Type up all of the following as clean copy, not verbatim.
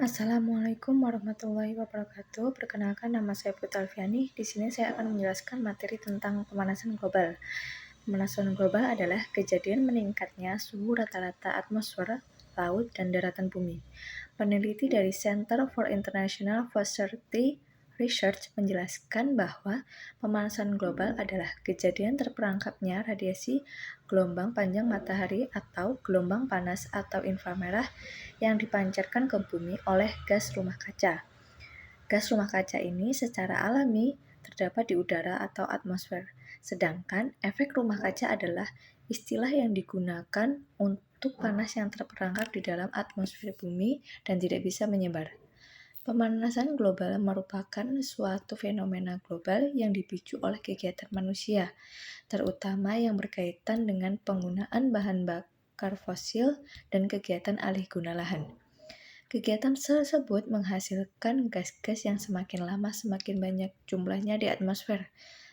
Assalamualaikum warahmatullahi wabarakatuh. Perkenalkan, nama saya Putra Alfiani. Di sini saya akan menjelaskan materi tentang pemanasan global. Pemanasan global adalah kejadian meningkatnya suhu rata-rata atmosfer, laut, dan daratan bumi. Peneliti dari Center for International Forestry Research menjelaskan bahwa pemanasan global adalah kejadian terperangkapnya radiasi gelombang panjang matahari atau gelombang panas atau inframerah yang dipancarkan ke bumi oleh gas rumah kaca. Gas rumah kaca ini secara alami terdapat di udara atau atmosfer, sedangkan efek rumah kaca adalah istilah yang digunakan untuk panas yang terperangkap di dalam atmosfer bumi dan tidak bisa menyebar. Pemanasan global merupakan suatu fenomena global yang dipicu oleh kegiatan manusia, terutama yang berkaitan dengan penggunaan bahan bakar fosil dan kegiatan alih guna lahan. Kegiatan tersebut menghasilkan gas-gas yang semakin lama semakin banyak jumlahnya di atmosfer,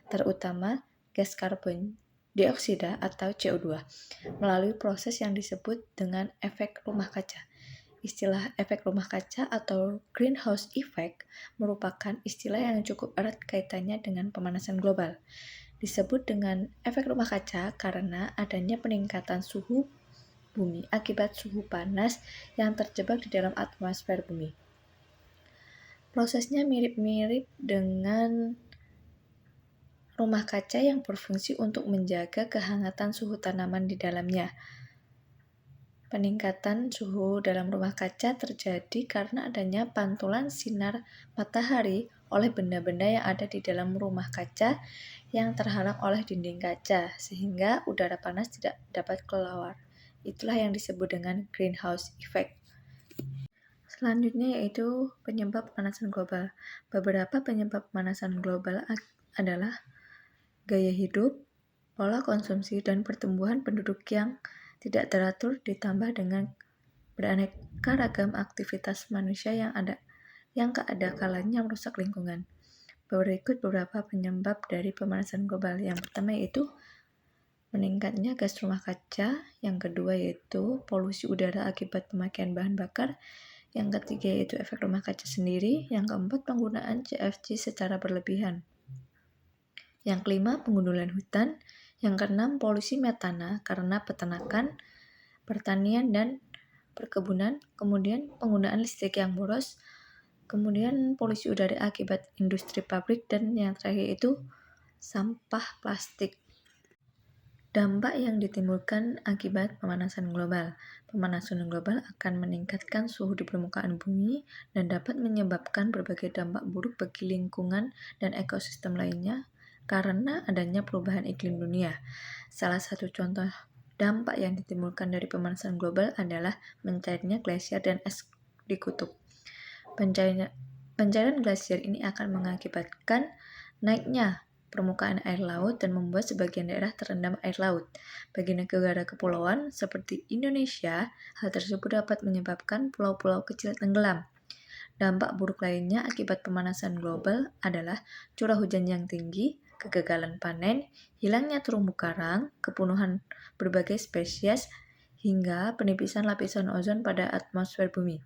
terutama gas karbon dioksida atau CO2, melalui proses yang disebut dengan efek rumah kaca. Istilah efek rumah kaca atau greenhouse effect merupakan istilah yang cukup erat kaitannya dengan pemanasan global. Disebut dengan efek rumah kaca karena adanya peningkatan suhu bumi akibat suhu panas yang terjebak di dalam atmosfer bumi. Prosesnya mirip-mirip dengan rumah kaca yang berfungsi untuk menjaga kehangatan suhu tanaman di dalamnya. Peningkatan suhu dalam rumah kaca terjadi karena adanya pantulan sinar matahari oleh benda-benda yang ada di dalam rumah kaca yang terhalang oleh dinding kaca, sehingga udara panas tidak dapat keluar. Itulah yang disebut dengan greenhouse effect. Selanjutnya yaitu penyebab pemanasan global. Beberapa penyebab pemanasan global adalah gaya hidup, pola konsumsi, dan pertumbuhan penduduk yang tidak teratur ditambah dengan beraneka ragam aktivitas manusia yang kalanya merusak lingkungan. Berikut beberapa penyebab dari pemanasan global. Yang pertama yaitu meningkatnya gas rumah kaca, yang kedua yaitu polusi udara akibat pemakaian bahan bakar, yang ketiga yaitu efek rumah kaca sendiri, yang keempat penggunaan CFC secara berlebihan, yang kelima pengundulan hutan, yang keenam polusi metana karena peternakan, pertanian, dan perkebunan, kemudian penggunaan listrik yang boros, kemudian polusi udara akibat industri pabrik, dan yang terakhir itu sampah plastik. Dampak yang ditimbulkan akibat pemanasan global. Pemanasan global akan meningkatkan suhu di permukaan bumi dan dapat menyebabkan berbagai dampak buruk bagi lingkungan dan ekosistem lainnya karena adanya perubahan iklim dunia. Salah satu contoh dampak yang ditimbulkan dari pemanasan global adalah mencairnya glasier dan es di kutub. Pencairan glasier ini akan mengakibatkan naiknya permukaan air laut dan membuat sebagian daerah terendam air laut. Bagi negara kepulauan seperti Indonesia, hal tersebut dapat menyebabkan pulau-pulau kecil tenggelam. Dampak buruk lainnya akibat pemanasan global adalah curah hujan yang tinggi, kegagalan panen, hilangnya terumbu karang, kepunuhan berbagai spesies, hingga penipisan lapisan ozon pada atmosfer bumi.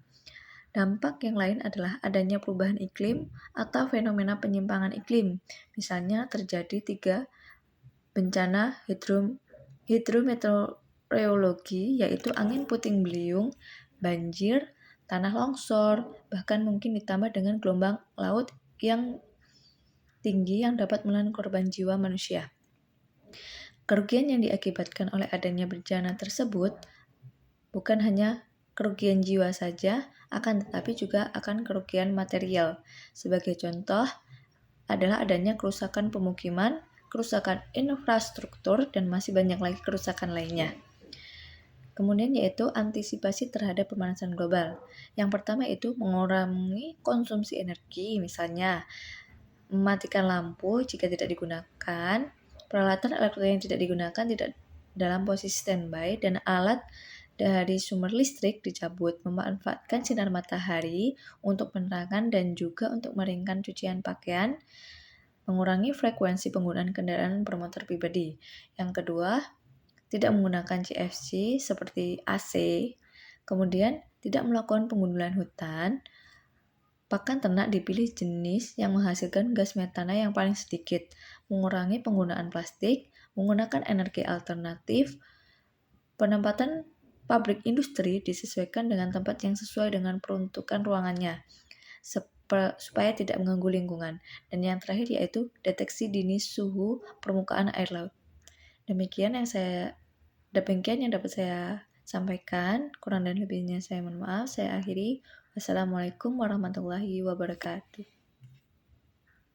Dampak yang lain adalah adanya perubahan iklim atau fenomena penyimpangan iklim. Misalnya terjadi 3 bencana hidrometeorologi, yaitu angin puting beliung, banjir, tanah longsor, bahkan mungkin ditambah dengan gelombang laut yang tinggi yang dapat menelan korban jiwa manusia. Kerugian yang diakibatkan oleh adanya bencana tersebut bukan hanya kerugian jiwa saja, akan tetapi juga akan kerugian material. Sebagai contoh adalah adanya kerusakan pemukiman, kerusakan infrastruktur, dan masih banyak lagi kerusakan lainnya. Kemudian yaitu antisipasi terhadap pemanasan global. Yang pertama itu mengurangi konsumsi energi, misalnya mematikan lampu jika tidak digunakan, peralatan elektronik yang tidak digunakan tidak dalam posisi standby, dan alat dari sumber listrik dicabut, memanfaatkan sinar matahari untuk penerangan dan juga untuk meringkan cucian pakaian, mengurangi frekuensi penggunaan kendaraan bermotor pribadi. Yang kedua, tidak menggunakan CFC seperti AC, kemudian tidak melakukan pengundulan hutan, pakan ternak dipilih jenis yang menghasilkan gas metana yang paling sedikit, mengurangi penggunaan plastik, menggunakan energi alternatif, penempatan pabrik industri disesuaikan dengan tempat yang sesuai dengan peruntukan ruangannya, supaya tidak mengganggu lingkungan. Dan yang terakhir yaitu deteksi dini suhu permukaan air laut. Demikian yang dapat saya sampaikan. Kurang dan lebihnya saya mohon maaf. Saya akhiri. Wassalamualaikum warahmatullahi wabarakatuh.